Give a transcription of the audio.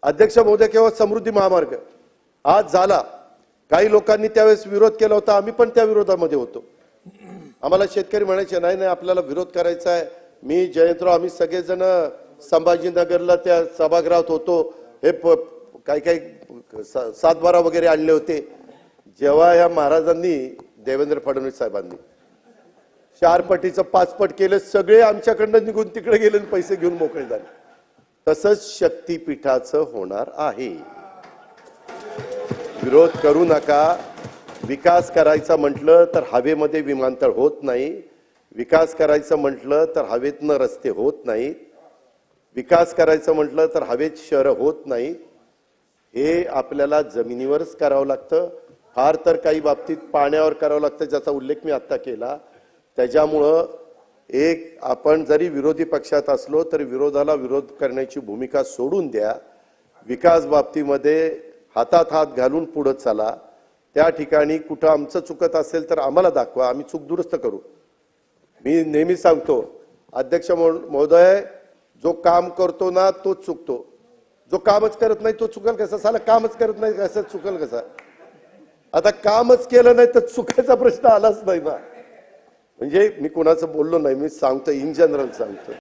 अध्यक्ष महोदय, केव्हा समृद्धी महामार्ग आज झाला, काही लोकांनी त्यावेळेस विरोध केला होता, आम्ही पण त्या विरोधामध्ये होतो। आम्हाला शेतकरी म्हणायचे नाही नाही आपल्याला विरोध करायचा आहे, मी जयंतराव आम्ही सगळेजण संभाजीनगरला त्या सभागृहात होतो, हे काही काही सातबारा वगैरे आणले होते। जेव्हा या महाराजांनी देवेंद्र फडणवीस साहेबांनी 4 पटीचं 5 पट केले, सगळे आमच्याकडनं निघून तिकडे गेले, पैसे घेऊन मोकळे झाले। तसंच शक्तीपीठाचं होणार आहे। विरोध करू नका। विकास करायचा म्हटलं तर हवेमध्ये विमानतळ होत नाही, विकास करायचं म्हटलं तर हवेतनं रस्ते होत नाहीत, विकास करायचं म्हटलं तर हवेत शहरं होत नाहीत। हे आपल्याला जमिनीवरच करावं लागतं, फार तर काही बाबतीत पाण्यावर करावं लागतं, ज्याचा उल्लेख मी आता केला। त्याच्यामुळं एक आपण जरी विरोधी पक्षात असलो तरी विरोधाला विरोध करण्याची भूमिका सोडून द्या। विकास बाबतीमध्ये हातात हात घालून पुढे चला। त्या ठिकाणी कुठं आमचं चुकत असेल तर आम्हाला दाखवा, आम्ही चूक दुरुस्त करू। मी नेहमी सांगतो अध्यक्ष महोदय, जो काम करतो ना तो चुकतो, जो कामच करत नाही तो चुकल कसा? साला कामच करत नाही कसं चुकल कसा? आता कामच केलं नाही तर चुकायचा प्रश्न आलाच नाही ना। म्हणजे मी कोणाचं बोललो नाही, मी सांगतो इन जनरल सांगतो।